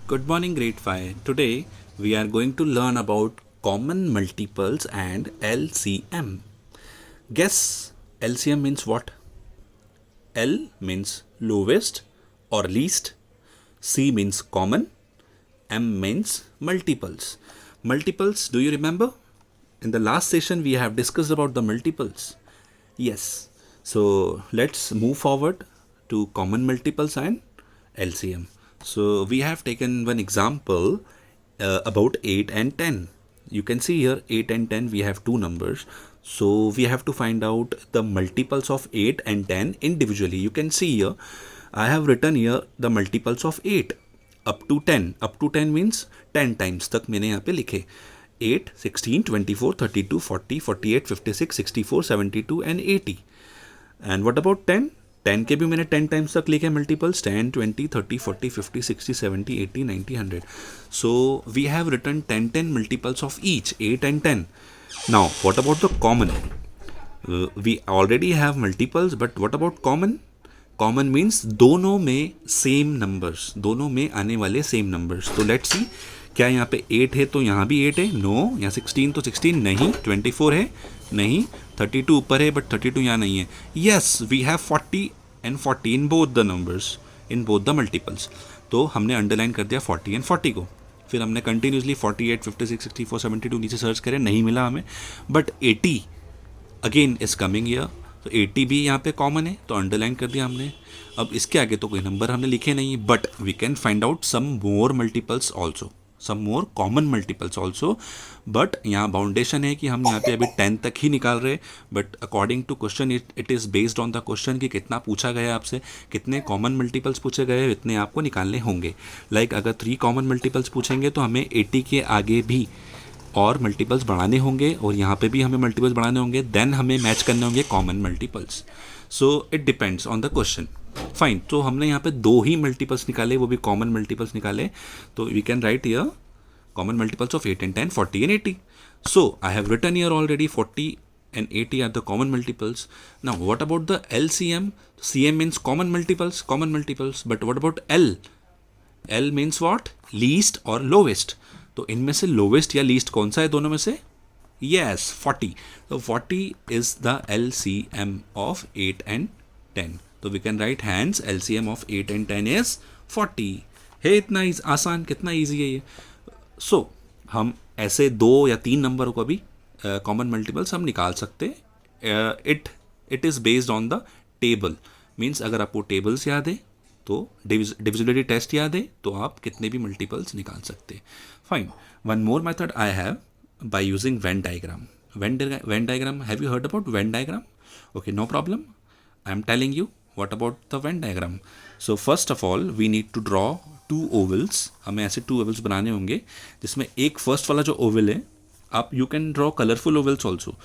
Good morning, grade 5. Today we are going to learn about common multiples and LCM. Guess LCM means what? L means lowest or least, C means common, M means multiples. Multiples, do you remember? In the last session we have discussed about the multiples. Yes. So let's move forward to common multiples and LCM. So we have taken one example about 8 and 10. You can see here 8 and 10 we have two numbers. So we have to find out the multiples of 8 and 10 individually. You can see here I have written here the multiples of 8 up to 10. Up to 10 means 10 times तक मैंने यहाँ पे लिखे 8, 16, 24, 32, 40, 48, 56, 64, 72 and 80. And what about 10? 10 के भी मैंने 10 times तक लिखे multiples 10, 20, 30, 40, 50, 60, 70, 80, 90, 100. So we have written 10 multiples of each 8 and 10. Now what about the common? We already have multiples, but what about common? Common means दोनों में same numbers, दोनों में आने वाले same numbers. तो let's see, क्या यहाँ पे 8 है तो यहाँ भी 8 है? नो. यहाँ 16 तो 16 नहीं. 24 है? नहीं. 32 ऊपर है बट 32 यहाँ नहीं है. Yes, we have 40 and 40 in both the numbers, in both the multiples. तो हमने अंडरलाइन कर दिया 40 एंड 40 को. फिर हमने कंटिन्यूसली 48, 56, 64, 72 नीचे सर्च करें, नहीं मिला हमें. But 80 again is coming year. तो 80 भी यहाँ पे कॉमन है तो अंडरलाइन कर दिया हमने. अब इसके आगे तो कोई नंबर हमने लिखे नहीं, but we can find out some more multiples also, some more common multiples also. But यहाँ बाउंडेशन है कि हम यहाँ पे अभी 10 तक ही निकाल रहे. But according to question it is based on the question कि कितना पूछा गया आपसे, कितने कॉमन मल्टीपल्स पूछे गए इतने आपको निकालने होंगे. लाइक अगर 3 कॉमन मल्टीपल्स पूछेंगे तो हमें 80 के आगे भी और मल्टीपल्स बढ़ाने होंगे और यहाँ पे भी हमें मल्टीपल्स बढ़ाने होंगे. देन हमें मैच करने होंगे common multiples. So it depends on the question. Fine. तो हमने यहाँ पे 2 ही मल्टीपल्स निकाले, वो भी कॉमन मल्टीपल्स निकाले. तो we can write here common multiples of 8 and 10, 40 and 80. So I have written here already 40 and 80 are the common multiples. Now what about the LCM? CM means common multiples, but what about L? L means what? Least or lowest. तो इनमें से lowest या least कौन सा है दोनों में से? Yes, 40. So 40 is the LCM of 8 and 10. तो we can write hence LCM of 8 and 10 is 40. है इतना आसान, कितना ईजी है ये. सो हम ऐसे 2 या 3 नंबरों को भी कॉमन मल्टीपल्स हम निकाल सकते. It is based on the table. Means अगर आपको टेबल्स याद है तो डिविजिबिलिटी टेस्ट याद है तो आप कितने भी मल्टीपल्स निकाल सकते. Fine. One more method I have by using Venn diagram. Venn diagram, have you heard about Venn diagram? Okay, no problem. I am telling you what about the Venn diagram. So first of all we need to draw 2 ovals. हमें ऐसे 2 ovals बनाने होंगे जिसमें एक first वाला जो Oval है, आप you can draw colourful vowels also.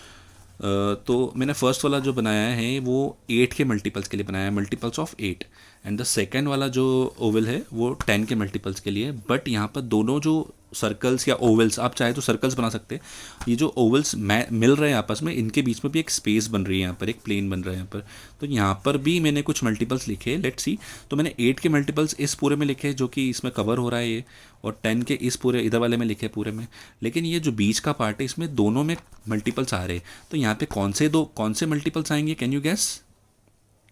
तो मैंने फर्स्ट वाला जो बनाया है वो 8 के मल्टीपल्स के लिए बनाया है, multiples of 8. And the second वाला जो ओवल है वो 10 के मल्टीपल्स के लिए. बट यहाँ पर दोनों जो सर्कल्स या ओवल्स, आप चाहे तो सर्कल्स बना सकते हैं. ये जो ओवल्स मिल रहे हैं आपस में, इनके बीच में भी एक स्पेस बन रही है, यहाँ पर एक प्लेन बन रहा है यहाँ पर. तो यहाँ पर भी मैंने कुछ मल्टीपल्स लिखे, लेट्स सी. तो मैंने 8 के मल्टीपल्स इस पूरे में लिखे जो कि इसमें कवर हो रहा है ये, और 10 के इस पूरे इधर वाले में लिखे पूरे में. लेकिन ये जो बीच का पार्ट है इसमें दोनों में मल्टीपल्स आ रहे हैं. तो यहाँ पे कौन से मल्टीपल्स आएंगे? Can you guess?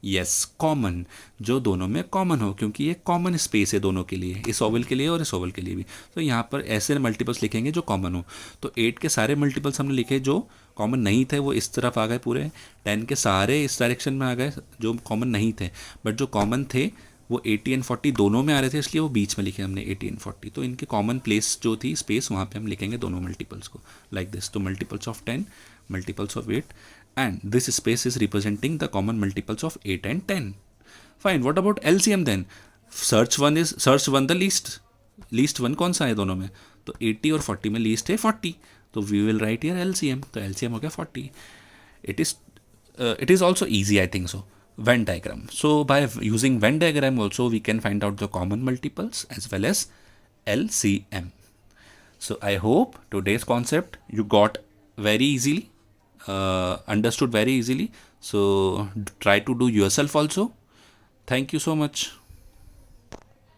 Yes, common. जो दोनों में कॉमन हो, क्योंकि ये कॉमन स्पेस है दोनों के लिए, इस ओवल के लिए और इस ओवल के लिए भी. तो यहाँ पर ऐसे मल्टीपल्स लिखेंगे जो कॉमन हो. तो 8 के सारे मल्टीपल्स हमने लिखे जो कॉमन नहीं थे वो इस तरफ आ गए पूरे. 10 के सारे इस डायरेक्शन में आ गए जो कॉमन नहीं थे. बट जो कॉमन थे वो 80 and 40 दोनों में आ रहे थे, इसलिए वो बीच में लिखे हमने 80 and 40. तो इनके कॉमन प्लेस जो थी स्पेस, वहाँ पे हम लिखेंगे दोनों मल्टीपल्स को लाइक दिस. तो multiples of 10, multiples of 8, and this space is representing the common multiples of 8 and 10. Fine. What about LCM then? Search one the least one कौन सा है दोनों में? तो 80 और 40 में least है 40. तो we will write here LCM. तो LCM हो गया 40. It is also easy, I think so. Venn diagram. So by using Venn diagram also we can find out the common multiples as well as LCM. So I hope today's concept you got very easily. Understood very easily. So try to do yourself also. Thank you so much.